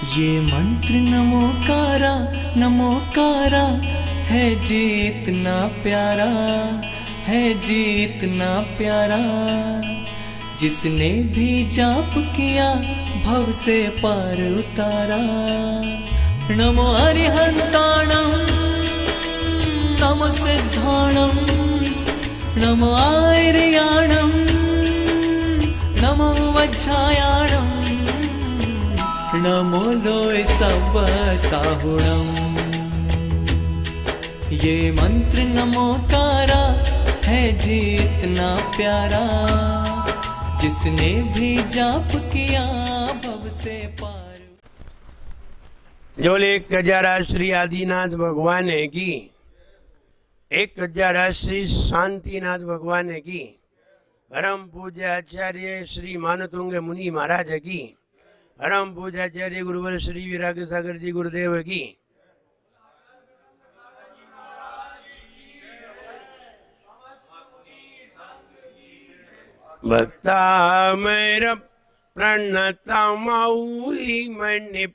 ये मंत्र नमोकारा है जीतना प्यारा, है जीतना प्यारा। जिसने भी जाप किया भव से पार उतारा। नमो अरिहंताणं नमो सिद्धाणं नमो आर्याणं नमो वज्रायाणं नमो लोय सब साहुणम्। ये मंत्र नमोकारा है जीतना प्यारा। जिसने भी जाप किया भव से पार। जोले 1000 श्री आदिनाथ भगवान की, 1000 श्री शांतिनाथ भगवान की, परम पूज्य आचार्य श्री मानतुंग मुनि महाराज की, परम पूज्य आचार्य गुरुवर श्री विराग सागर जी गुरुदेव की, भक्तामर प्रणतमौलि मणि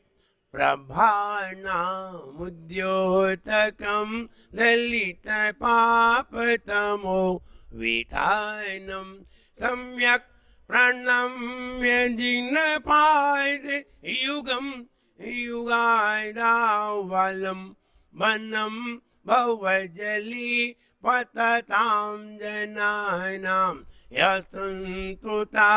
प्रभानामुद्योतकं दलित पापतमो विधानं सम्यक् प्रणम्य जिनपाय युगं युगायदावलं वनं भवजली पततां जनानां यतन्तुता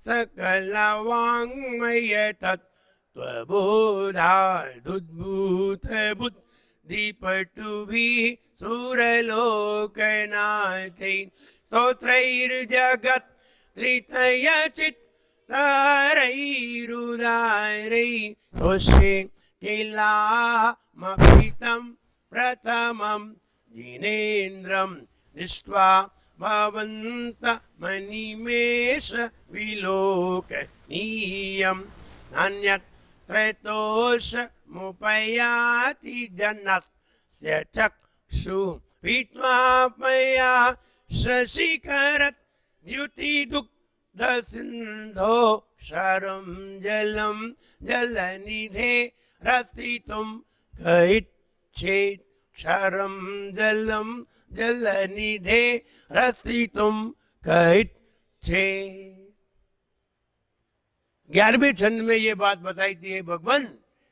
सकलवाङ्मय तत्त्वबोधादुद्भूतबुद्धिपटुभिः सुरलोकनाथैः स्तोत्रैर्जगत् त्रितयचित्तरैरुदारैः तुष्टे किलामपितं प्रथमं जिनेन्द्रं दृष्ट्वा भवन्त मनिमेष विलोकनीयं नान्यत् त्रैतोषमुपयाति जनस्य चक्षु विद्वापया शशिखरत् द्युतिदुग्धसिन्धो क्षरं जलं जलनिधे रसितुं कइच्छेत् क्षरं जलं जलनिधे रसितुं कइच्छेत्। 11वें छंद में ये बात बताई थी, है भगवान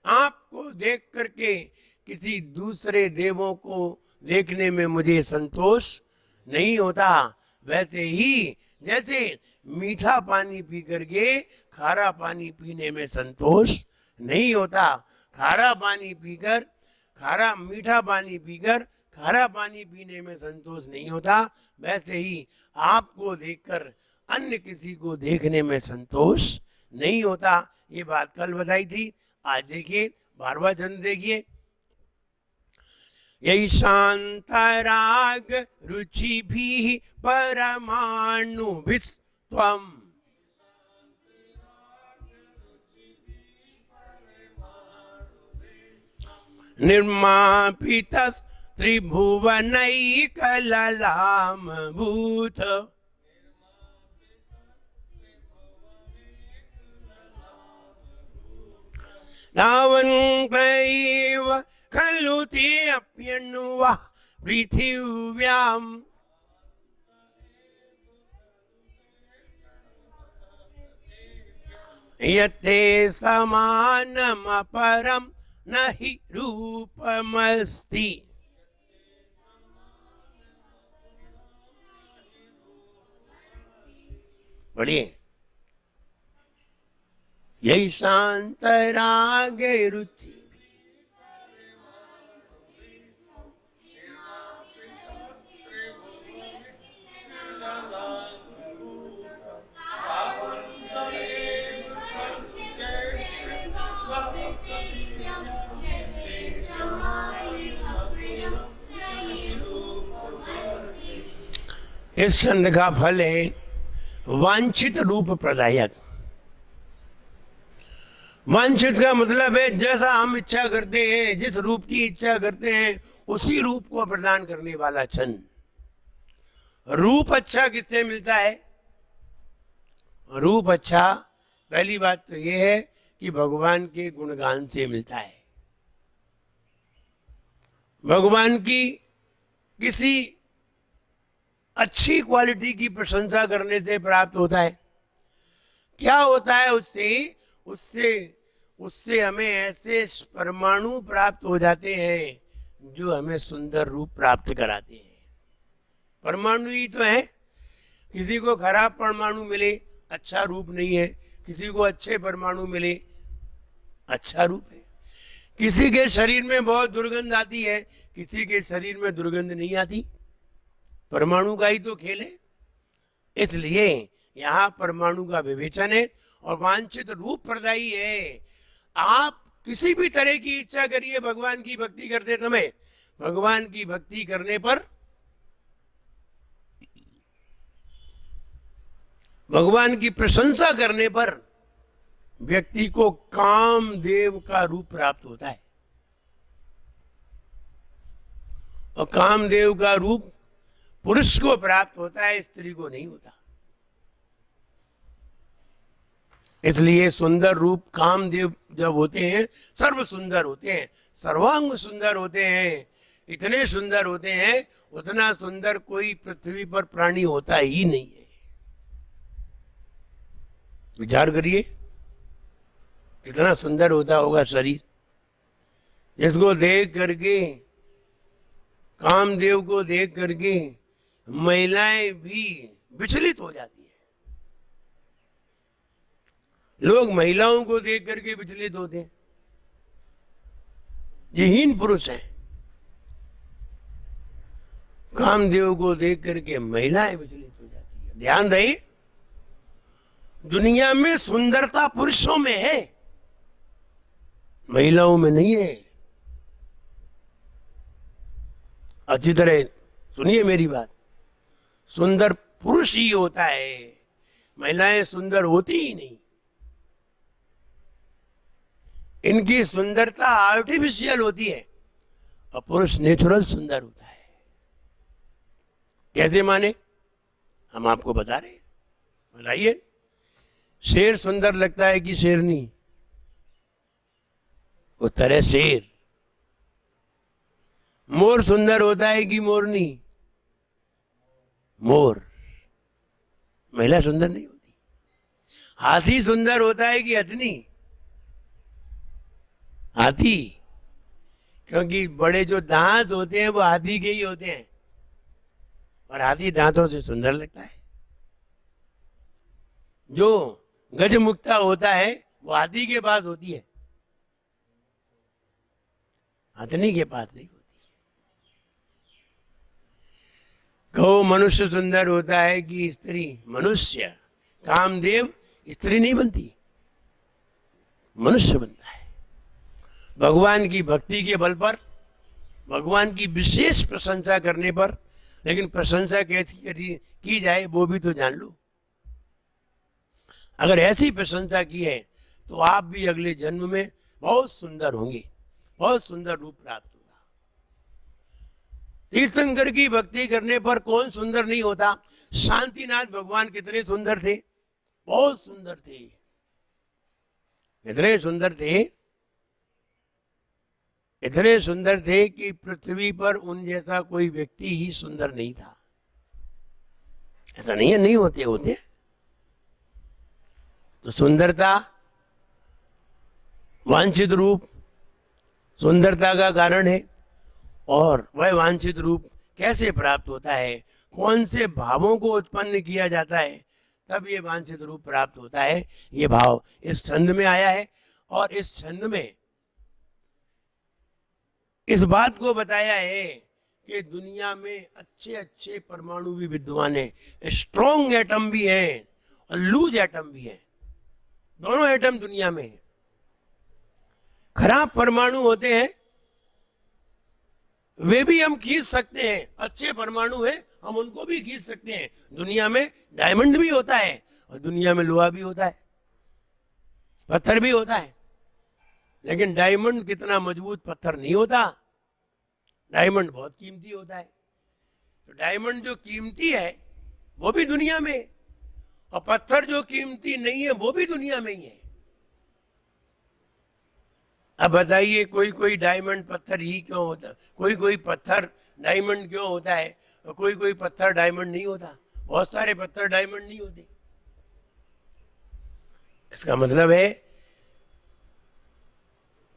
आपको देख करके किसी दूसरे देवों को देखने में मुझे संतोष नहीं होता। वैसे ही जैसे मीठा पानी पी करके खारा पानी पीने में संतोष नहीं होता, खारा पानी पीकर मीठा पानी पीकर खारा पानी पीने में संतोष नहीं होता, वैसे ही आपको देखकर अन्य किसी को देखने में संतोष नहीं होता। ये बात कल बताई थी। आज देखिए 12वां छंद देखिए। यही शांतराग रुचि भी परमाणु विस्त्वम निर्मापितस् त्रिभुवनैकललाम भूत धावन्त्यैव खलु ते अप्यन्वा पृथिव्याम् यते समानमपरं न हि रूपमस्ति। पढ़िए। यही शांतराग रुचि इस छंद का फल है वांछित रूप प्रदायक। वांछित का मतलब है जैसा हम इच्छा करते हैं, जिस रूप की इच्छा करते हैं उसी रूप को प्रदान करने वाला छंद। रूप अच्छा किससे मिलता है? रूप अच्छा, पहली बात तो ये है कि भगवान के गुणगान से मिलता है, भगवान की किसी अच्छी क्वालिटी की प्रशंसा करने से प्राप्त होता है। क्या होता है उससे? उससे उससे हमें ऐसे परमाणु प्राप्त हो जाते हैं जो हमें सुंदर रूप प्राप्त कराते हैं। परमाणु ही तो है। किसी को खराब परमाणु मिले, अच्छा रूप नहीं है, किसी को अच्छे परमाणु मिले, अच्छा रूप है। किसी के शरीर में बहुत दुर्गंध आती है, किसी के शरीर में दुर्गंध नहीं आती। परमाणु का ही तो खेल है। इसलिए यहाँ परमाणु का विवेचन है और वांछित रूप प्रदायी है। आप किसी भी तरह की इच्छा करिए भगवान की भक्ति करते समय, भगवान की भक्ति करने पर, भगवान की प्रशंसा करने पर व्यक्ति को कामदेव का रूप प्राप्त होता है। और कामदेव का रूप पुरुष को प्राप्त होता है, स्त्री को नहीं होता। इसलिए सुंदर रूप कामदेव जब होते हैं, सर्व सुंदर होते हैं, सर्वांग सुंदर होते हैं, इतने सुंदर होते हैं, उतना सुंदर कोई पृथ्वी पर प्राणी होता ही नहीं है। विचार करिए कितना सुंदर होता होगा शरीर, जिसको देख करके, कामदेव को देख करके महिलाएं भी विचलित हो जाती है। लोग महिलाओं को देख करके विचलित होते हैं। ये हीन पुरुष हैं। कामदेव को देख करके महिलाएं विचलित हो जाती है। ध्यान रहे, दुनिया में सुंदरता पुरुषों में है, महिलाओं में नहीं है। अच्छी तरह सुनिए मेरी बात। सुंदर पुरुष ही होता है, महिलाएं सुंदर होती ही नहीं। इनकी सुंदरता आर्टिफिशियल होती है और पुरुष नेचुरल सुंदर होता है। कैसे माने? हम आपको बता रहे हैं, बताइए। शेर सुंदर लगता है कि शेरनी? उस तरह शेर। मोर सुंदर होता है कि मोरनी? मोर। महिला सुंदर नहीं होती। हाथी सुंदर होता है कि हथनी? हाथी, क्योंकि बड़े जो दांत होते हैं वो हाथी के ही होते हैं, और हाथी दांतों से सुंदर लगता है। जो गजमुक्ता होता है वो हाथी के पास होती है, हथनी के पास नहीं होती। कहो मनुष्य सुंदर होता है कि स्त्री? मनुष्य, कामदेव स्त्री नहीं बनती, मनुष्य बनता है। भगवान की भक्ति के बल पर, भगवान की विशेष प्रशंसा करने पर। लेकिन प्रशंसा कैसी की जाए वो भी तो जान लो। अगर ऐसी प्रशंसा की है तो आप भी अगले जन्म में बहुत सुंदर होंगे, बहुत सुंदर रूप प्राप्त होगा। तीर्थंकर की भक्ति करने पर कौन सुंदर नहीं होता? शांतिनाथ भगवान कितने सुंदर थे, बहुत सुंदर थे, इतने सुंदर थे, इतने सुंदर थे कि पृथ्वी पर उन जैसा कोई व्यक्ति ही सुंदर नहीं था। ऐसा नहीं है, नहीं होते होते। तो सुंदरता, वांछित रूप सुंदरता का कारण है। और वह वांछित रूप कैसे प्राप्त होता है, कौन से भावों को उत्पन्न किया जाता है, तब ये वांछित रूप प्राप्त होता है। ये भाव इस छंद में आया है और इस छंद में इस बात को बताया है कि दुनिया में अच्छे अच्छे परमाणु भी विद्यमान है, स्ट्रॉन्ग एटम भी है और लूज एटम भी है। दोनों एटम दुनिया में है। खराब परमाणु होते हैं वे भी हम खींच सकते हैं, अच्छे परमाणु है हम उनको भी खींच सकते हैं। दुनिया में डायमंड भी होता है और दुनिया में लोहा भी होता है, पत्थर भी होता है। लेकिन डायमंड कितना मजबूत पत्थर नहीं होता। डायमंड बहुत कीमती होता है। तो डायमंड जो कीमती है वो भी दुनिया में, और पत्थर जो कीमती नहीं है वो भी दुनिया में ही है। अब बताइए, कोई कोई डायमंड पत्थर ही क्यों होता, कोई कोई पत्थर डायमंड क्यों होता है और कोई कोई पत्थर डायमंड नहीं होता? बहुत सारे पत्थर डायमंड नहीं होते। इसका मतलब है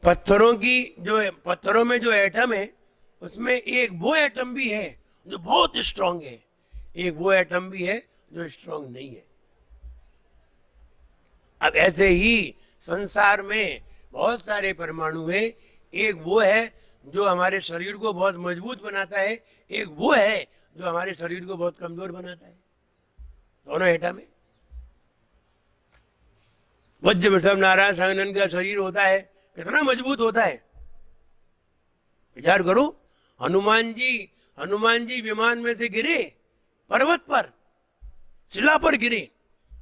पत्थरों में जो एटम है उसमें एक वो एटम भी है जो बहुत स्ट्रांग है, एक वो एटम भी है जो स्ट्रांग नहीं है। अब ऐसे ही संसार में बहुत सारे परमाणु हैं, एक वो है जो हमारे शरीर को बहुत मजबूत बनाता है, एक वो है जो हमारे शरीर को बहुत कमजोर बनाता है। दोनों एटम है। वज्र वृषभ नारायण संगनन का शरीर होता है, कितना मजबूत होता है। विचार करो, हनुमान जी विमान में से गिरे, पर्वत पर शिला पर गिरे,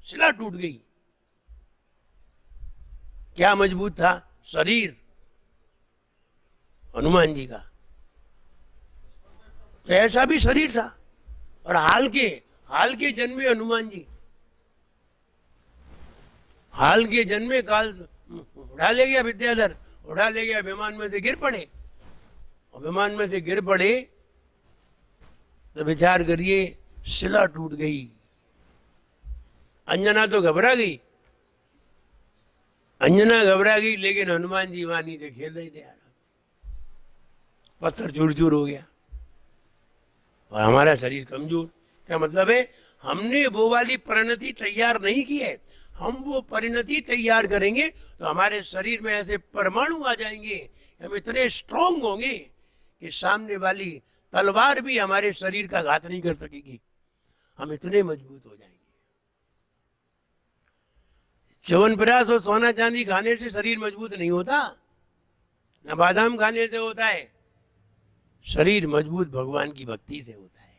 शिला टूट गई। क्या मजबूत था शरीर हनुमान जी का, तो ऐसा भी शरीर था। और हाल के जन्मे हनुमान जी, हाल के जन्मे काल उठा ले गया विद्याधर, उठा ले गया, विमान में से गिर पड़े। और विमान में से गिर पड़े तो विचार करिए, शिला टूट गई। अंजना तो घबरा गई, अंजना घबरा गई, लेकिन हनुमान जी वहां नीचे खेल रहे थे, पत्थर चूर चूर हो गया। और हमारा शरीर कमजोर। क्या मतलब है? हमने वो वाली परिणति तैयार नहीं की है। हम वो परिणति तैयार करेंगे तो हमारे शरीर में ऐसे परमाणु आ जाएंगे, हम इतने स्ट्रांग होंगे कि सामने वाली तलवार भी हमारे शरीर का घात नहीं कर सकेगी। हम इतने मजबूत हो जाएंगे। च्यवनप्राश और सोना चांदी खाने से शरीर मजबूत नहीं होता, न बादाम खाने से होता है। शरीर मजबूत भगवान की भक्ति से होता है।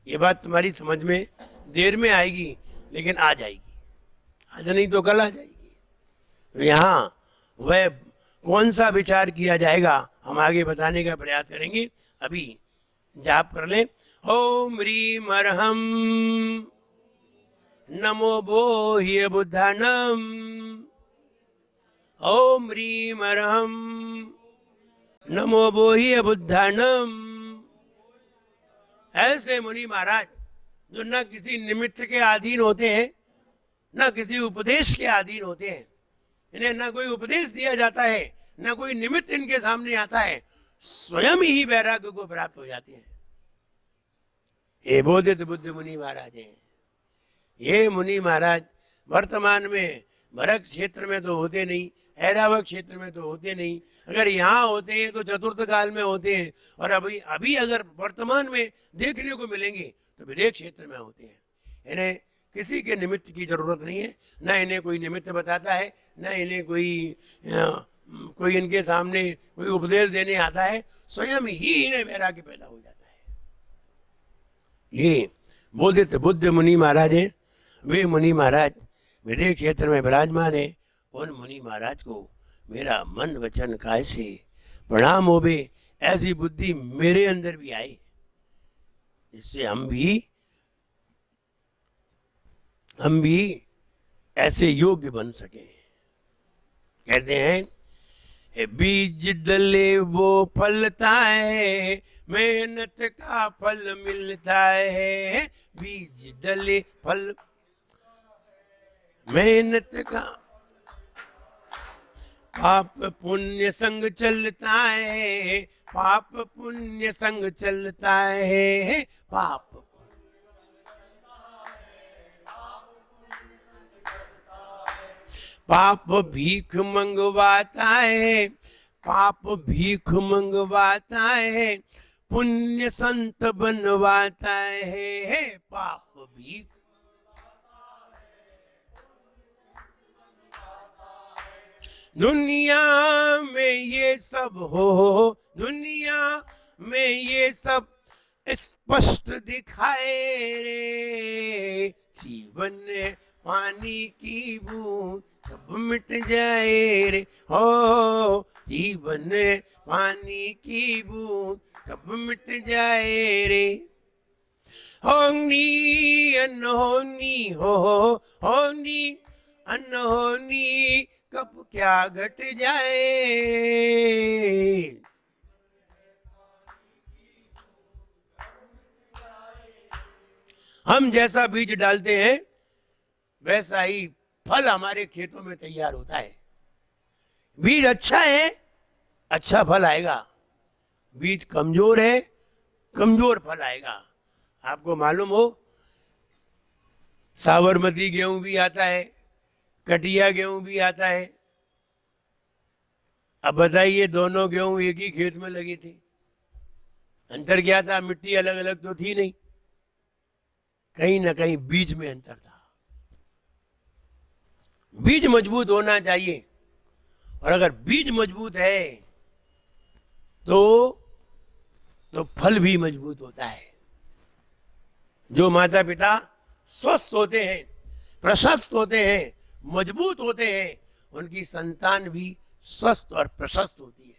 ये बात तुम्हारी समझ में देर में आएगी, लेकिन आ जाएगी। आज नहीं तो कल आ जाएगी। तो यहाँ वह कौन सा विचार किया जाएगा, हम आगे बताने का प्रयास करेंगे। अभी जाप कर लें। ओम ह्रीम अर्हम नमो बोह्य बुद्धानम। ओम ह्रीम अर्हम नमो बोह्य बुद्धानम। ऐसे मुनि महाराज जो न किसी निमित्त के अधीन होते हैं, न किसी उपदेश के अधीन होते हैं, इन्हें न कोई उपदेश दिया जाता है, न कोई निमित्त इनके सामने आता है, स्वयं ही वैराग्य को प्राप्त हो जाते हैं। ये बोधित बुद्ध मुनि महाराज हैं। ये मुनि महाराज वर्तमान में भरत क्षेत्र में तो होते नहीं, ऐरावत क्षेत्र में तो होते नहीं। अगर यहाँ होते हैं तो चतुर्थ काल में होते हैं, और अभी अगर वर्तमान में देखने को मिलेंगे तो विदेश क्षेत्र में होते हैं। इन्हें किसी के निमित्त की जरूरत नहीं है, न इन्हें कोई निमित्त बताता है, न इन्हें कोई इनके सामने कोई उपदेश देने आता है। स्वयं ही इन्हें वैराग्य पैदा हो जाता है। ये बोधित बुद्ध मुनि महाराज हैं। वे मुनि महाराज विदेश क्षेत्र में विराजमान है। उन मुनि महाराज को मेरा मन वचन काय से प्रणाम होवे, ऐसी बुद्धि मेरे अंदर भी आए, जिससे हम भी ऐसे योग्य बन सके। कहते हैं बीज डले वो फलता है, मेहनत का फल मिलता है। बीज डले फल मेहनत का, पाप पुण्य संग चलता है, पाप पुण्य संग चलता है। पाप भीख मंगवाता है, पाप भीख मंगवाता है, पुण्य संत बनवाता है। पाप भीख दुनिया में ये सब हो, दुनिया में ये सब स्पष्ट दिखाए रे। जीवन पानी की बूंद सब मिट जाए रे, हो जीवन पानी की बूंद सब मिट जाए रे। होनी अनहोनी हो, होनी अनहोनी कब क्या घट जाए। हम जैसा बीज डालते हैं वैसा ही फल हमारे खेतों में तैयार होता है। बीज अच्छा है, अच्छा फल आएगा। बीज कमजोर है, कमजोर फल आएगा। आपको मालूम हो, साबरमती गेहूं भी आता है, कटिया गेहूं भी आता है। अब बताइए, दोनों गेहूं एक ही खेत में लगी थी, अंतर क्या था? मिट्टी अलग अलग तो थी नहीं, कहीं ना कहीं बीज में अंतर था। बीज मजबूत होना चाहिए, और अगर बीज मजबूत है तो फल भी मजबूत होता है। जो माता पिता स्वस्थ होते हैं, प्रशस्त होते हैं, मजबूत होते हैं, उनकी संतान भी स्वस्थ और प्रशस्त होती है।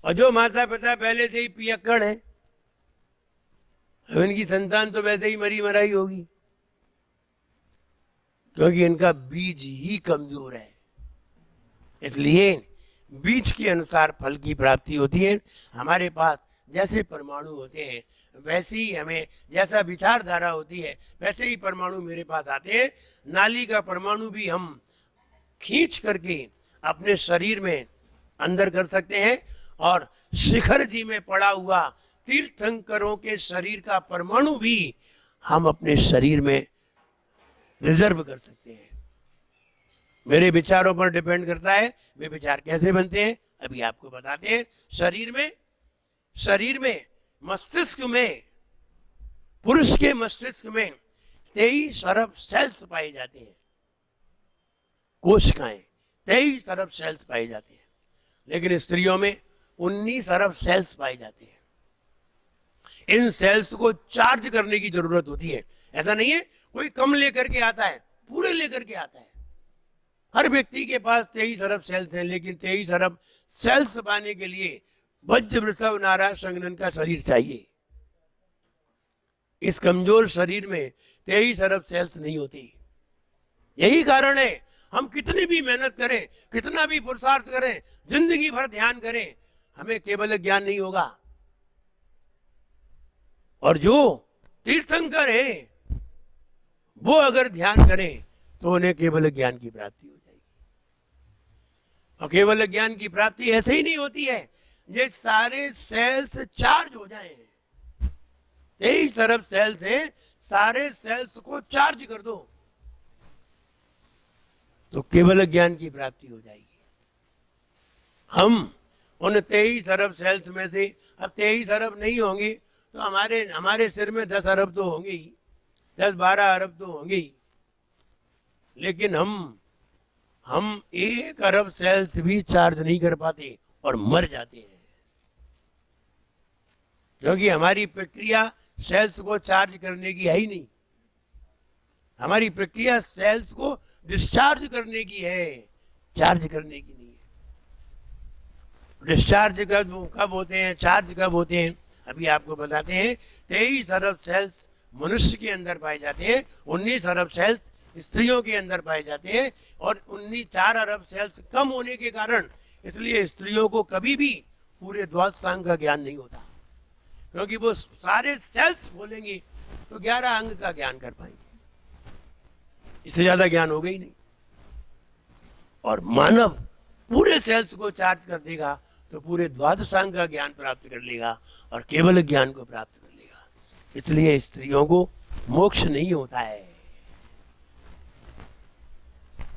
और जो माता पिता पहले से ही पियक्कड़ है, इनकी संतान तो वैसे ही मरी मराई होगी, क्योंकि इनका बीज ही कमजोर है। इसलिए बीज के अनुसार फल की प्राप्ति होती है। हमारे पास जैसे परमाणु होते हैं वैसे ही हमें, जैसा विचारधारा होती है वैसे ही परमाणु मेरे पास आते हैं। नाली का परमाणु भी हम खींच करके अपने शरीर में अंदर कर सकते हैं, और शिखर जी में पड़ा हुआ तीर्थंकरों के शरीर का परमाणु भी हम अपने शरीर में रिजर्व कर सकते हैं। मेरे विचारों पर डिपेंड करता है वे विचार कैसे बनते हैं, अभी आपको बताते हैं। शरीर में मस्तिष्क में, पुरुष के मस्तिष्क में 23 अरब सेल्स पाए जाते हैं, कोशिकाएं 23 अरब सेल्स पाए जाते हैं, लेकिन स्त्रियों में 19 अरब सेल्स पाए जाते हैं। इन सेल्स को चार्ज करने की जरूरत होती है। ऐसा नहीं है कोई कम लेकर के आता है, पूरे लेकर के आता है। हर व्यक्ति के पास 23 अरब सेल्स हैं, लेकिन 23 अरब सेल्स पाने के लिए वज्र वृषभ नाराज संगनन का शरीर चाहिए। इस कमजोर शरीर में 23 अरब सेल्स नहीं होती। यही कारण है हम कितनी भी मेहनत करें, कितना भी पुरुषार्थ करें, जिंदगी भर ध्यान करें, हमें केवल ज्ञान नहीं होगा। और जो तीर्थंकर है वो अगर ध्यान करें तो उन्हें केवल ज्ञान की प्राप्ति हो जाएगी। और केवल ज्ञान की प्राप्ति ऐसे ही नहीं होती है ये सारे सेल्स चार्ज हो जाएं। 23 अरब सेल्स हैं, सारे सेल्स को चार्ज कर दो तो केवल ज्ञान की प्राप्ति हो जाएगी। हम उन 23 अरब सेल्स में से अब 23 अरब नहीं होंगे तो हमारे सिर में 10 अरब तो होंगे ही, 10-12 अरब तो होंगे ही, लेकिन हम 1 अरब सेल्स भी चार्ज नहीं कर पाते और मर जाते हैं, क्योंकि हमारी प्रक्रिया सेल्स को चार्ज करने की है ही नहीं। हमारी प्रक्रिया सेल्स को डिस्चार्ज करने की है, चार्ज करने की नहीं है। डिस्चार्ज कब होते हैं, चार्ज कब होते हैं, अभी आपको बताते हैं। 23 अरब सेल्स मनुष्य के अंदर पाए जाते हैं, 19 अरब सेल्स स्त्रियों के अंदर पाए जाते हैं, और 4 अरब सेल्स कम होने के कारण इसलिए स्त्रियों को कभी भी पूरे द्वादश अंग का ज्ञान नहीं होता, क्योंकि वो सारे सेल्स बोलेंगे तो 11 अंग का ज्ञान कर पाएंगे, इससे ज्यादा ज्ञान होगा ही नहीं। और मानव पूरे सेल्स को चार्ज कर देगा तो पूरे द्वादशांग का ज्ञान प्राप्त कर लेगा और केवल ज्ञान को प्राप्त कर लेगा। इसलिए स्त्रियों को मोक्ष नहीं होता है।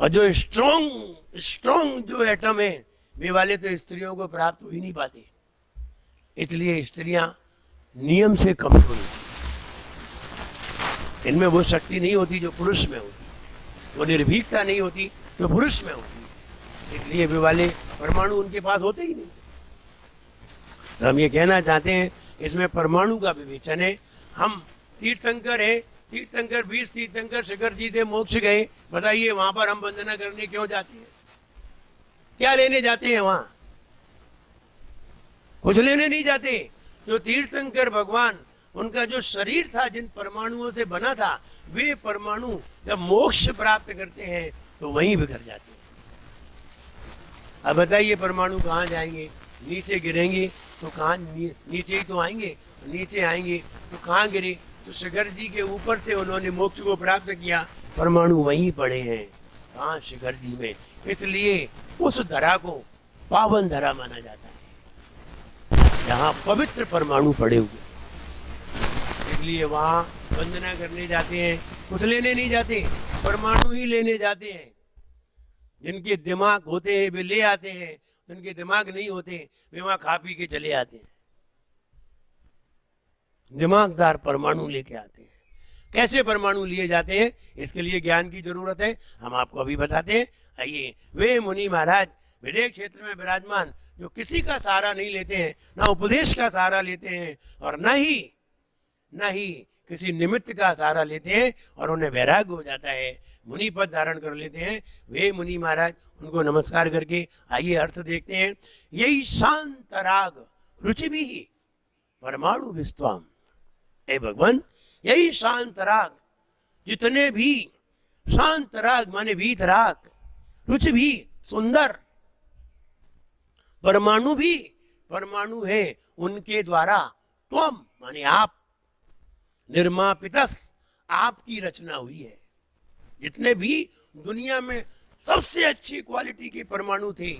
और जो स्ट्रॉन्ग जो एटम है वे वाले तो स्त्रियों को प्राप्त हो ही नहीं पाते। इसलिए स्त्रियां नियम से कमजोर होती, इनमें वो शक्ति नहीं होती जो पुरुष में होती, वो निर्भीकता नहीं होती जो पुरुष में होती है। इसलिए वे वाले परमाणु उनके पास होते ही नहीं। तो हम ये कहना चाहते हैं इसमें परमाणु का विवेचन है। हम तीर्थंकर हैं, तीर्थंकर 20 तीर्थंकर शिखर जी से मोक्ष गए, बताइए वहां पर हम वंदना करने क्यों जाते हैं? क्या लेने जाते हैं वहां? कुछ लेने नहीं जाते। जो तीर्थंकर भगवान, उनका जो शरीर था जिन परमाणुओं से बना था, वे परमाणु जब मोक्ष प्राप्त करते हैं तो वहीं बिखर जाते हैं। अब बताइए परमाणु कहाँ जाएंगे? नीचे गिरेंगे तो कहाँ नीचे ही तो आएंगे, नीचे आएंगे तो कहाँ गिरे? तो शिखर जी के ऊपर से उन्होंने मोक्ष को प्राप्त किया, परमाणु वहीं पड़े हैं, कहाँ? शिखर जी में। इसलिए उस धरा को पावन धरा माना जाता है जहाँ पवित्र परमाणु पड़े हुए, इसलिए वहाँ वंदना करने जाते हैं। कुछ लेने नहीं जाते, परमाणु ही लेने जाते हैं। जिनके दिमाग होते हैं वे ले आते हैं, जिनके दिमाग नहीं होते वे वहां खा पी के चले आते हैं। दिमागदार परमाणु लेके आते हैं। कैसे परमाणु लिए जाते हैं, इसके लिए ज्ञान की जरूरत है, हम आपको अभी बताते हैं। आइए, वे मुनि महाराज विदेश क्षेत्र में विराजमान, जो किसी का सहारा नहीं लेते हैं, ना उपदेश का सहारा लेते हैं और न ही किसी निमित्त का सहारा लेते हैं, और उन्हें वैराग्य हो जाता है, मुनि पद धारण कर लेते हैं। वे मुनि महाराज, उनको नमस्कार करके आइए अर्थ देखते हैं। यही शांत राग रुचि भी परमाणु विस्वाम। ए भगवान, यही शांत राग, जितने भी शांत राग माने वीत राग, रुचि भी सुंदर, परमाणु भी परमाणु है उनके द्वारा, त्वम माने आप, निर्मापितस आपकी रचना हुई है। जितने भी दुनिया में सबसे अच्छी क्वालिटी के परमाणु थे,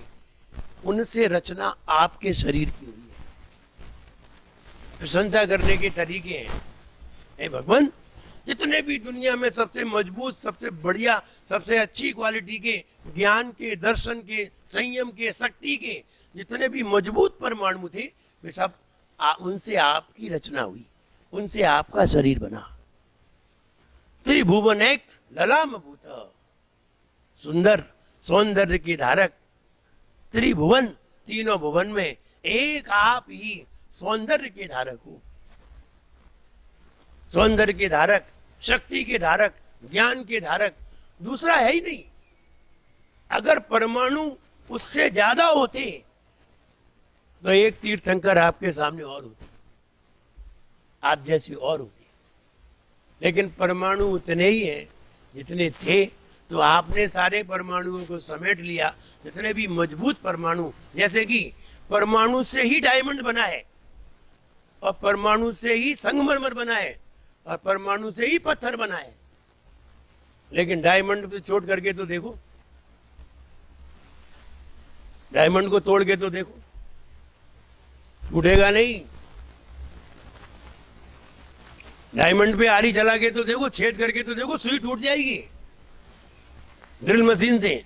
उनसे रचना आपके शरीर की हुई है। प्रशंसा करने के तरीके हैं। हे भगवान, जितने भी दुनिया में सबसे मजबूत, सबसे बढ़िया, सबसे अच्छी क्वालिटी के ज्ञान के, दर्शन के, संयम के, शक्ति के जितने भी मजबूत परमाणु थे, वे सब उनसे आपकी रचना हुई, उनसे आपका शरीर बना। त्रिभुवन एक ललाम भूत, सुंदर सौंदर्य के धारक, त्रिभुवन, तीनों भुवन में एक आप ही सौंदर्य के धारक हो। सौंदर्य के धारक, शक्ति के धारक, ज्ञान के धारक दूसरा है ही नहीं। अगर परमाणु उससे ज्यादा होते तो एक तीर्थंकर आपके सामने और होते, आप जैसी और होती, लेकिन परमाणु उतने ही हैं जितने थे, तो आपने सारे परमाणुओं को समेट लिया। जितने भी मजबूत परमाणु, जैसे कि परमाणु से ही डायमंड बना है, और परमाणु से ही संगमरमर बना है, और परमाणु से ही पत्थर बना है, लेकिन डायमंड पे चोट करके तो देखो, डायमंड को तोड़ के तो देखो, टूटेगा नहीं। डायमंड पे आरी चला के तो देखो, छेद करके तो देखो, सुई टूट जाएगी ड्रिल मशीन से,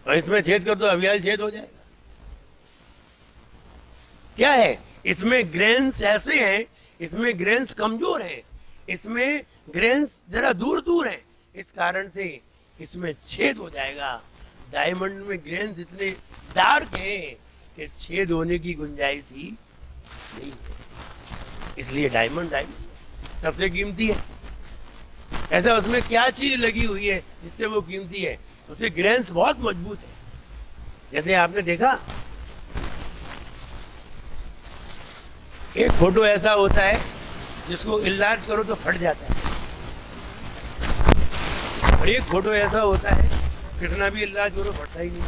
और इसमें छेद कर दो, अवियाल छेद हो जाएगा। क्या है, इसमें ग्रेन्स ऐसे हैं, इसमें ग्रेन्स कमजोर हैं, इसमें ग्रेन्स जरा दूर दूर हैं, इस कारण से इसमें छेद हो जाएगा। डायमंड में ग्रेन्स इतने डार्क हैं कि छेद होने की गुंजाइश ही नहीं है। इसलिए डायमंड सबसे कीमती है। ऐसा उसमें क्या चीज लगी हुई है जिससे वो कीमती है? उससे ग्रेन्स बहुत मजबूत है। जैसे आपने देखा, एक फोटो ऐसा होता है जिसको इलाज करो तो फट जाता है, और एक फोटो ऐसा होता है कितना भी इलाज करो फटता ही नहीं।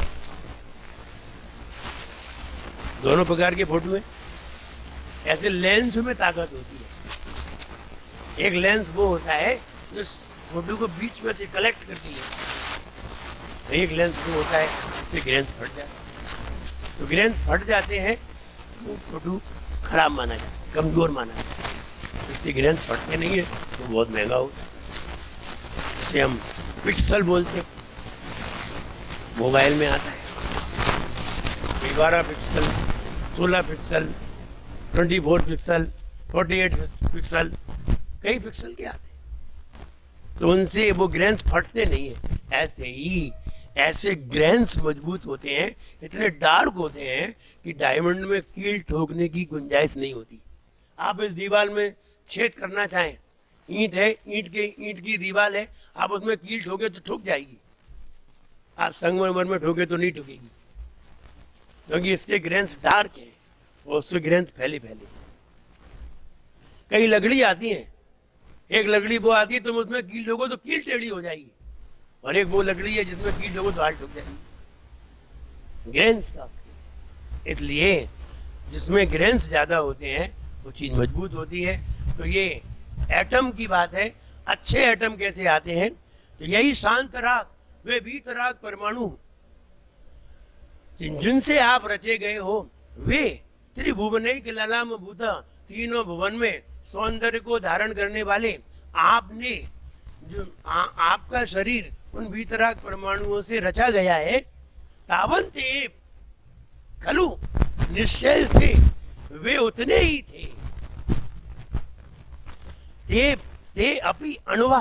दोनों प्रकार के फोटो हैं। ऐसे लेंस में ताकत होती है। एक लेंस वो होता है जो फोटो को बीच में से कलेक्ट करती है, एक लेंस वो होता है जिससे ग्रेन्स फट जाते हैं। तो ग्रेन्स फट जाते हैं तो फोटो खराब माना जाता है, कमजोर माना जाता है। इसलिए ग्रेन्स फटते नहीं है तो बहुत महंगा होता है। इसे हम पिक्सल बोलते हैं, मोबाइल में आता है 12 पिक्सल, 16 पिक्सल, 24 पिक्सल, 48 पिक्सल, कई पिक्सल के आते हैं, तो उनसे वो ग्रेन्स फटते नहीं है। ऐसे ही ऐसे ग्रेन्स मजबूत होते हैं, इतने डार्क होते हैं कि डायमंड में कील ठोकने की गुंजाइश नहीं होती। आप इस दीवार में छेद करना चाहें, ईंट है, ईंट की दीवार है, आप उसमें कील ठोके तो ठुक जाएगी, आप संगमरमर में ठोके तो नहीं ठुकेगी, क्योंकि इसके ग्रेन्स डार्क है, और उससे ग्रेन्स फैले फैले। कई लकड़ी आती हैं, एक लकड़ी वो आती है तुम उसमें कील ठोको तो कील टेढ़ी हो जाएगी, और एक वो लकड़ी है जिसमें कीट लगो तो हाल ठुक जाएगी, ग्रेन्स का। इसलिए जिसमें ग्रेन्स ज्यादा होते हैं वो चीज मजबूत होती है। तो ये एटम की बात है। अच्छे एटम कैसे आते हैं? तो यही शांत राग, वे वीतराग परमाणु जिनसे आप रचे गए हो, वे त्रिभुवनैक ललाम भूत, तीनों भुवन में सौंदर्य को धारण करने वाले आपने जो आपका शरीर उन वीतराग परमाणुओं से रचा गया है। तावंते खलु, निश्चय से वे उतने ही थे। ते अपि अणुवा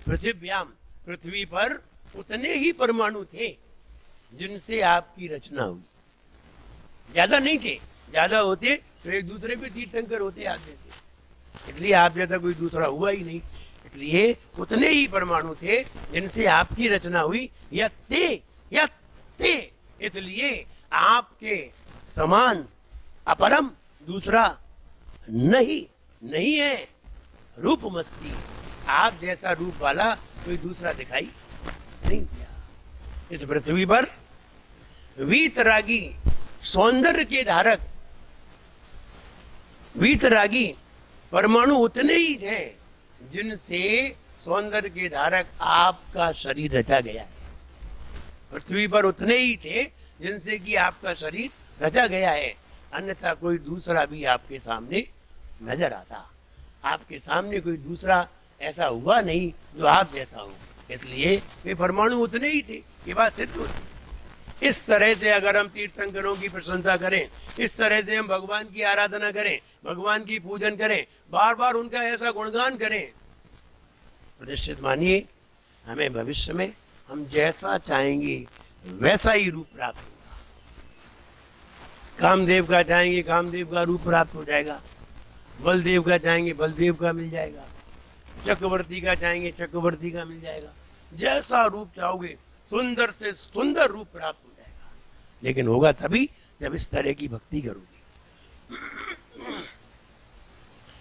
पृथिव्याम, पृथ्वी पर उतने ही परमाणु थे जिनसे आपकी रचना हुई। ज्यादा नहीं थे, ज्यादा होते तो एक दूसरे पे तीर्थंकर होते आते थे, इसलिए आप जैसा कोई दूसरा हुआ ही नहीं। इसलिए उतने ही परमाणु थे जिनसे आपकी रचना हुई। या ते, इसलिए आपके समान अपरम दूसरा नहीं है। रूप मस्ती, आप जैसा रूप वाला कोई दूसरा दिखाई नहीं दिया। इस पृथ्वी पर वीतरागी, सौंदर्य के धारक वीतरागी परमाणु उतने ही थे जिनसे सौंदर्य के धारक आपका शरीर रचा गया है। पृथ्वी पर उतने ही थे जिनसे कि आपका शरीर रचा गया है, अन्यथा कोई दूसरा भी आपके सामने नजर आता। आपके सामने कोई दूसरा ऐसा हुआ नहीं जो आप जैसा हो, इसलिए वे परमाणु उतने ही थे। ये बात सिद्ध होती। इस तरह से अगर हम तीर्थंकरों की प्रशंसा करें, इस तरह से हम भगवान की आराधना करें, भगवान की पूजन करें, बार बार उनका ऐसा गुणगान करें, तो निश्चित मानिए हमें भविष्य में हम जैसा चाहेंगे वैसा ही रूप प्राप्त होगा। कामदेव का चाहेंगे कामदेव का रूप प्राप्त हो जाएगा, बलदेव का चाहेंगे बलदेव का मिल जाएगा, चक्रवर्ती का चाहेंगे चक्रवर्ती का मिल जाएगा। जैसा रूप चाहोगे सुंदर से सुंदर रूप प्राप्त हो जाएगा। लेकिन होगा तभी जब इस तरह की भक्ति करोगे।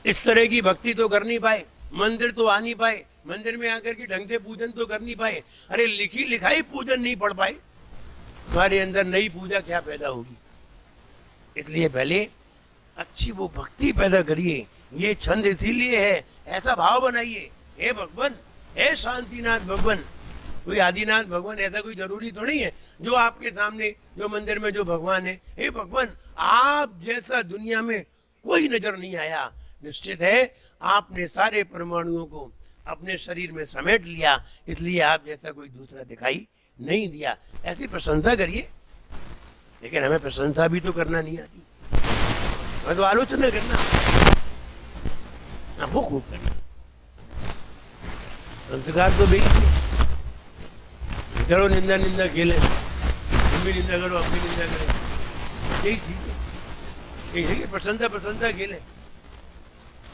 इस तरह की भक्ति तो कर नहीं पाए, मंदिर तो आ नहीं पाए, मंदिर में आकर के ढंग से पूजन तो कर नहीं पाए। अरे लिखी लिखाई पूजन नहीं पढ़ पाए, तुम्हारे अंदर नई पूजा क्या पैदा होगी? इसलिए पहले अच्छी वो भक्ति पैदा करिए। ये छंद इसीलिए है, ऐसा भाव बनाइए, हे भगवान, हे शांतिनाथ भगवान। कोई आदिनाथ भगवान ऐसा कोई जरूरी तो नहीं है जो आपके सामने जो मंदिर में जो भगवान है, हे भगवान आप जैसा दुनिया में कोई नजर नहीं आया। निश्चित है आपने सारे परमाणुओं को अपने शरीर में समेट लिया, इसलिए आप जैसा कोई दूसरा दिखाई नहीं दिया। ऐसी प्रशंसा करिए, लेकिन हमें प्रशंसा भी तो करना नहीं आती, हमें तो आलोचना करना, वो खूब करना। संस्कार तो बेच चलो निंदा निंदा खेले, तुम भी निंदा करो हम भी निंदा करें, यही ठीक है। यही प्रशंसा प्रशंसा खेले,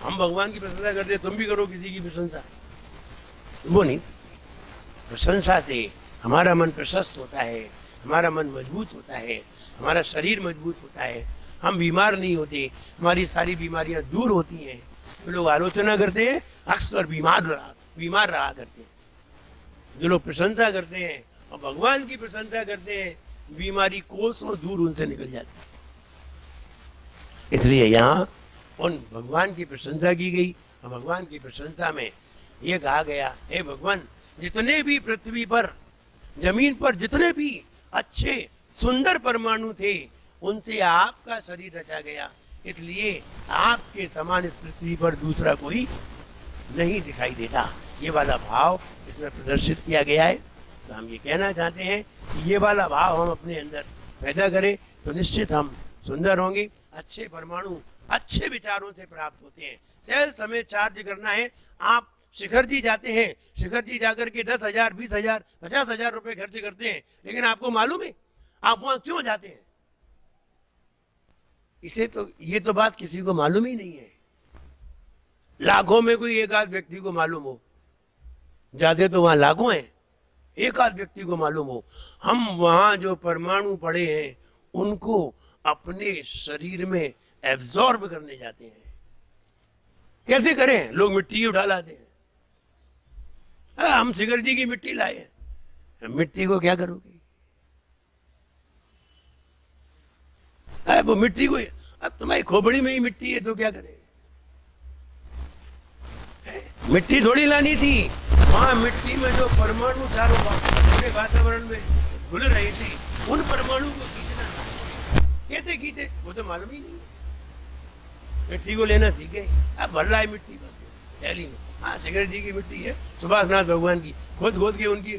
हम भगवान की प्रशंसा करते तुम भी करो किसी की प्रशंसा, वो नहीं। प्रशंसा से हमारा मन प्रशस्त होता है, हमारा मन मजबूत होता है, हमारा शरीर मजबूत होता है, हम बीमार नहीं होते, हमारी सारी बीमारियां दूर होती हैं। जो लोग आलोचना करते हैं अक्सर बीमार रहा करते हैं। जो लोग प्रशंसा करते हैं और भगवान की प्रशंसा करते हैं, बीमारी कोसों दूर उनसे निकल जाती है। इसलिए यहाँ उन भगवान की प्रशंसा की गई और भगवान की प्रशंसा में ये कहा गया, हे भगवान जितने भी पृथ्वी पर जमीन पर जितने भी अच्छे सुंदर परमाणु थे उनसे आपका शरीर रचा गया, इसलिए आपके समान इस पृथ्वी पर दूसरा कोई नहीं दिखाई देता। ये वाला भाव इसमें प्रदर्शित किया गया है। तो हम ये कहना चाहते हैं कि ये वाला भाव हम अपने अंदर पैदा करें तो निश्चित हम सुंदर होंगे। अच्छे परमाणु अच्छे विचारों से प्राप्त होते हैं। सेल्स हमें चार्ज करना है। आप शिखर जी जाते हैं, शिखर जी जाकर के 10,000 20,000 50,000 रुपए खर्च करते हैं, लेकिन आपको मालूम है आप वहां क्यों जाते हैं? इसे तो ये तो बात किसी को मालूम ही नहीं है। लाखों में कोई एक आध व्यक्ति को मालूम हो, जाते तो वहां लाखों हैं, एक आध व्यक्ति को मालूम हो। हम वहां जो परमाणु पड़े हैं उनको अपने शरीर में एब्जॉर्ब करने जाते हैं। कैसे करें? लोग मिट्टी उठा लाते हैं। हम शिखर जी की मिट्टी लाए हैं, मिट्टी को क्या करोगे? अरे वो मिट्टी को, अब तुम्हारी खोपड़ी में ही मिट्टी है तो क्या करे? मिट्टी थोड़ी लानी थी, वहां मिट्टी में जो परमाणु चारों पूरे वातावरण में घुल रहे थे, उन परमाणु को खींचना था। कैसे खींचे वो तो मालूम ही नहीं। मिट्टी को लेना सीखे। अब भर रहा है मिट्टी पर थैली में। हाँ, शंकर जी की मिट्टी है, सुभाष नाथ भगवान की, खोद खोद के उनकी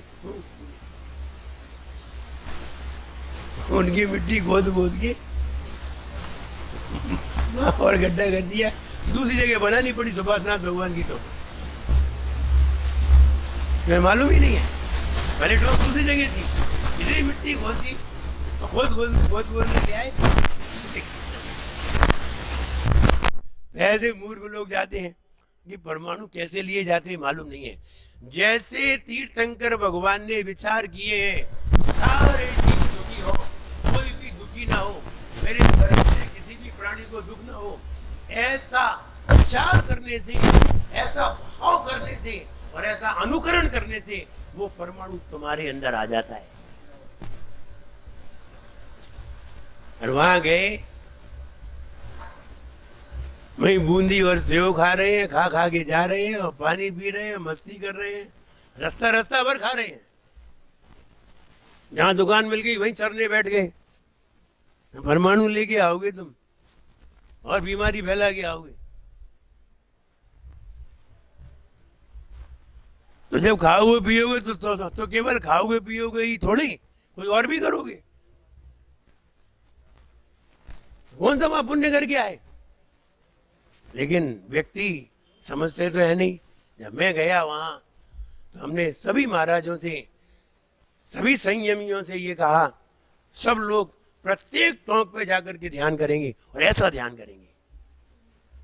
मिट्टी खोद खोद के और गड्ढा कर दिया। दूसरी जगह बनानी पड़ी सुभाष नाथ भगवान की, तो मालूम ही नहीं है। पहले तो दूसरी जगह थी, इतनी मिट्टी खोद दी, खोद खोद के आए। ऐसे मूर्ख लोग जाते हैं कि परमाणु कैसे लिए जाते हैं मालूम नहीं है। जैसे तीर्थंकर भगवान ने विचार किए हैं, सारे जीव दुखी हो, कोई भी दुखी ना हो, मेरे धर्म से किसी भी प्राणी को दुख ना हो, ऐसा विचार करने से, ऐसा भाव करने से और ऐसा अनुकरण करने से वो परमाणु तुम्हारे अंदर आ जाता है। और वहां गए, वही बूंदी और सेव खा रहे हैं, खा खा के जा रहे हैं और पानी पी रहे हैं, मस्ती कर रहे हैं, रास्ता भर खा रहे हैं। जहां दुकान मिल गई वहीं चरने बैठ गए। परमाणु लेके आओगे तुम और बीमारी फैला के आओगे। तो जब खाओगे पियोगे तो केवल खाओगे पियोगे ही थोड़ी, कुछ और भी करोगे। कौन सा वहां पुण्य करके आए? लेकिन व्यक्ति समझते तो है नहीं। जब मैं गया वहां तो हमने सभी महाराजों से, सभी संयमियों से ये कहा, सब लोग प्रत्येक टोंक पे जाकर के ध्यान करेंगे और ऐसा ध्यान करेंगे।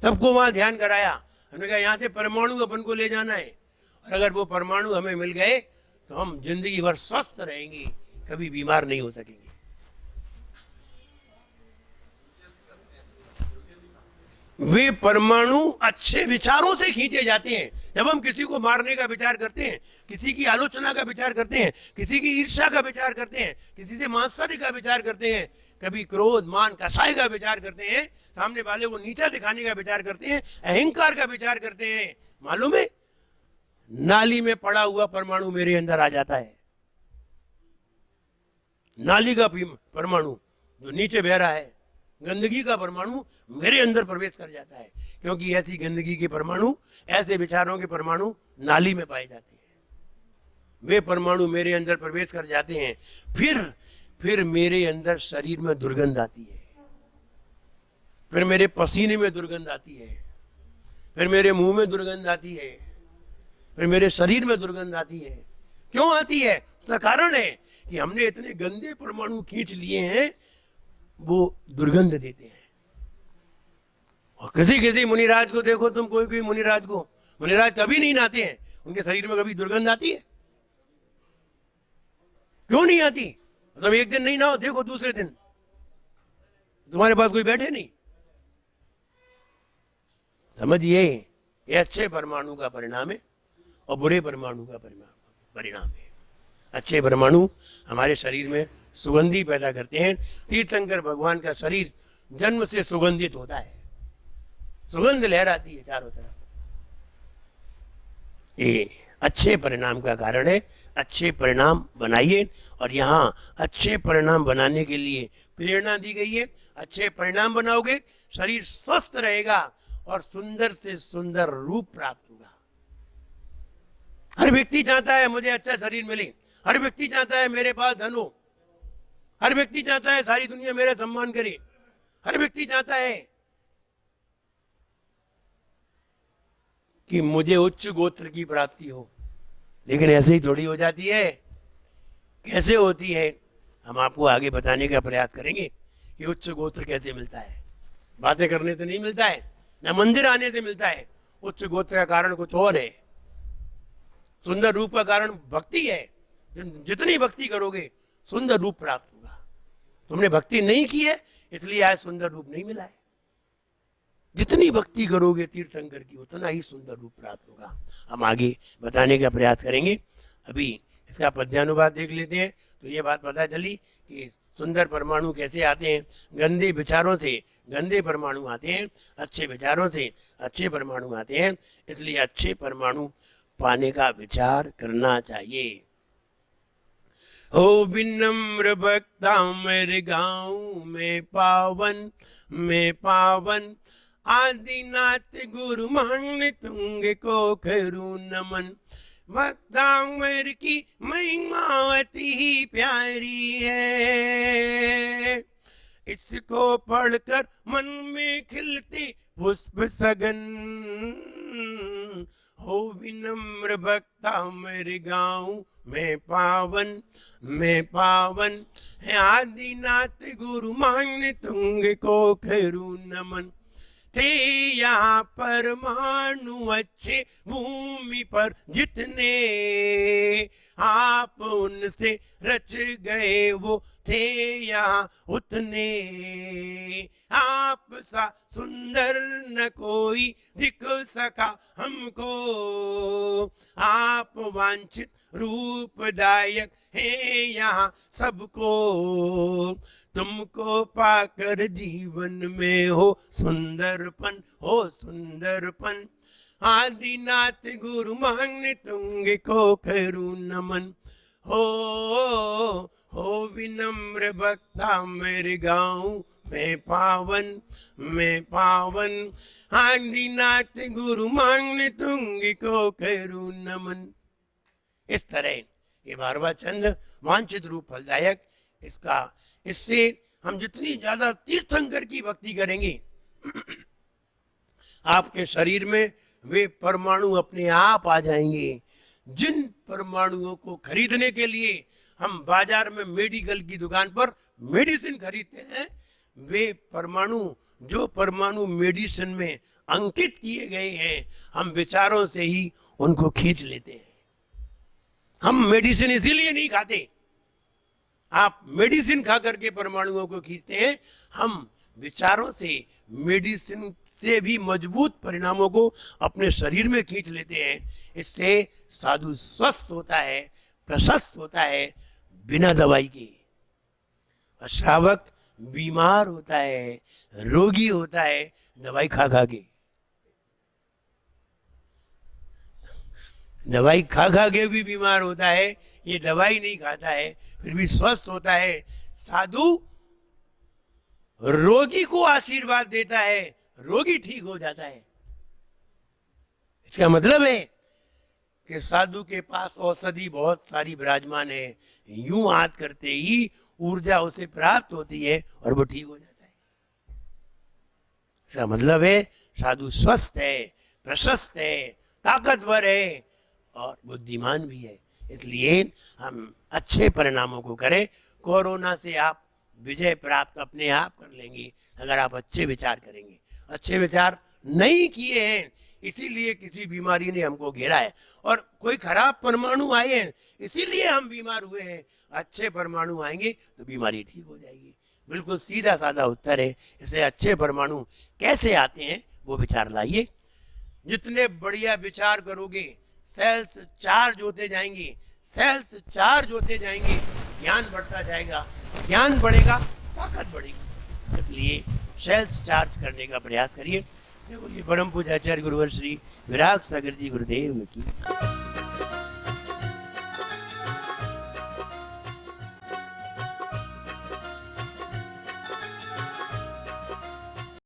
सबको वहां ध्यान कराया। हमने कहा यहाँ से परमाणु अपन को ले जाना है, और अगर वो परमाणु हमें मिल गए तो हम जिंदगी भर स्वस्थ रहेंगे, कभी बीमार नहीं हो सकेंगे। वे परमाणु अच्छे विचारों से खींचे जाते हैं। जब हम किसी को मारने का विचार करते हैं, किसी की आलोचना का विचार करते हैं, किसी की ईर्ष्या का विचार करते हैं, किसी से मात्सर्य का विचार करते हैं, कभी क्रोध मान कषाय का विचार करते हैं, सामने वाले को नीचा दिखाने का विचार करते हैं, अहंकार का विचार करते हैं, मालूम है नाली में पड़ा हुआ परमाणु मेरे अंदर आ जाता है। नाली का परमाणु जो नीचे बह रहा है, गंदगी का परमाणु मेरे अंदर प्रवेश कर जाता है, क्योंकि ऐसी गंदगी के परमाणु, ऐसे विचारों के परमाणु नाली में पाए जाते हैं। वे परमाणु मेरे अंदर प्रवेश कर जाते हैं। फिर मेरे अंदर शरीर में दुर्गंध आती है, फिर मेरे पसीने में दुर्गंध आती है, फिर मेरे मुंह में दुर्गंध आती है, फिर मेरे शरीर में दुर्गंध आती है। क्यों आती है? उसका कारण है कि हमने इतने गंदे परमाणु खींच लिए हैं, वो दुर्गंध देते हैं। और किसी मुनिराज को देखो तुम, कोई मुनिराज को, मुनिराज कभी नहीं नहाते हैं, उनके शरीर में कभी दुर्गंध आती है? क्यों नहीं आती? तुम एक दिन नहीं नहाओ, देखो दूसरे दिन तुम्हारे पास कोई बैठे नहीं। समझिए, ये अच्छे परमाणु का परिणाम है और बुरे परमाणु का परिणाम है। अच्छे परमाणु हमारे शरीर में सुगंधी पैदा करते हैं। तीर्थंकर भगवान का शरीर जन्म से सुगंधित होता है, सुगंध लहराती है चारों तरफ। ये अच्छे परिणाम का कारण है। अच्छे परिणाम बनाइए, और यहाँ अच्छे परिणाम बनाने के लिए प्रेरणा दी गई है। अच्छे परिणाम बनाओगे, शरीर स्वस्थ रहेगा और सुंदर से सुंदर रूप प्राप्त होगा। हर व्यक्ति चाहता है मुझे अच्छा शरीर मिले, हर व्यक्ति चाहता है मेरे पास धन हो, हर व्यक्ति चाहता है सारी दुनिया मेरा सम्मान करे, हर व्यक्ति चाहता है कि मुझे उच्च गोत्र की प्राप्ति हो। लेकिन ऐसे ही थोड़ी हो जाती है। कैसे होती है, हम आपको आगे बताने का प्रयास करेंगे कि उच्च गोत्र कैसे मिलता है। बातें करने से नहीं मिलता है, न मंदिर आने से मिलता है। उच्च गोत्र का कारण कुछ और है। सुंदर रूप का कारण भक्ति है। जितनी भक्ति करोगे सुंदर रूप प्राप्त होगा। तुमने भक्ति नहीं की है, इसलिए आज सुंदर रूप नहीं मिला है। जितनी भक्ति करोगे तीर्थंकर की, उतना ही सुंदर रूप प्राप्त होगा। हम आगे बताने का प्रयास करेंगे। अभी इसका पद्यानुवाद देख लेते हैं तो ये बात पता चली कि सुंदर परमाणु कैसे आते हैं। गंदे विचारों से गंदे परमाणु आते हैं, अच्छे विचारों से अच्छे परमाणु आते हैं। इसलिए अच्छे परमाणु पाने का विचार करना चाहिए। हो विनम्र भक्ता मेरे गाँव में पावन आदिनाथ गुरु मान तुंगे को करूं नमन। भक्ता मेरे की महिमा अति ही प्यारी है, इसको पढ़कर मन में खिलते पुष्प सगन। हो विनम्र भक्ता मेरे गाँव में पावन है आदिनाथ गुरु मान तुंगे को करूं नमन। थे यहाँ परमाणु अच्छे भूमि पर जितने, आप उनसे रच गए वो थे यहाँ उतने। आप सा सुंदर न कोई दिख सका हमको, आप वांछित रूपदायक है यहाँ सबको। तुमको पाकर जीवन में हो सुंदरपन आदिनाथ गुरु मान तुंगे को करूं नमन। हो विनम्र भक्ता मेरे गाँव में पावन आदिनाथ गुरु मान तुंगे को करूं नमन। इस तरह ये 12वां छंद वांछित रूप फलदायक। इससे हम जितनी ज्यादा तीर्थंकर की भक्ति करेंगे आपके शरीर में वे परमाणु अपने आप आ जाएंगे। जिन परमाणुओं को खरीदने के लिए हम बाजार में मेडिकल की दुकान पर मेडिसिन खरीदते हैं, वे परमाणु जो परमाणु मेडिसिन में अंकित किए गए हैं, हम विचारों से ही उनको खींच लेते हैं। हम मेडिसिन इसीलिए नहीं खाते, आप मेडिसिन खा करके परमाणुओं को खींचते हैं। हम विचारों से मेडिसिन से भी मजबूत परिणामों को अपने शरीर में खींच लेते हैं। इससे साधु स्वस्थ होता है, प्रशस्त होता है बिना दवाई के। श्रावक बीमार होता है, रोगी होता है दवाई खा खा के। दवाई खा खा के भी बीमार होता है, ये दवाई नहीं खाता है फिर भी स्वस्थ होता है। साधु रोगी को आशीर्वाद देता है, रोगी ठीक हो जाता है। इसका मतलब है कि साधु के पास औषधि बहुत सारी विराजमान है, यूं हाथ करते ही ऊर्जा उसे प्राप्त होती है और वो ठीक हो जाता है। इसका मतलब है साधु स्वस्थ है, प्रशस्त है, ताकतवर है और बुद्धिमान भी है। इसलिए हम अच्छे परिणामों को करें। कोरोना से आप विजय प्राप्त अपने आप कर लेंगे अगर आप अच्छे विचार करेंगे। अच्छे विचार नहीं किए हैं इसीलिए किसी बीमारी ने हमको घेरा है, और कोई खराब परमाणु आए हैं इसीलिए हम बीमार हुए हैं। अच्छे परमाणु आएंगे तो बीमारी ठीक हो जाएगी। बिल्कुल सीधा साधा उत्तर है। इसे अच्छे परमाणु कैसे आते हैं वो विचार लाइए। जितने बढ़िया विचार करोगे सेल्स चार्ज होते जाएंगे, सेल्स चार्ज होते जाएंगे, ज्ञान बढ़ता जाएगा, ज्ञान बढ़ेगा ताकत बढ़ेगी। इसलिए सेल्स चार्ज करने का प्रयास करिए। बोलिए परम पूज्य आचार्य गुरुवर श्री विराग सागर जी गुरुदेव की।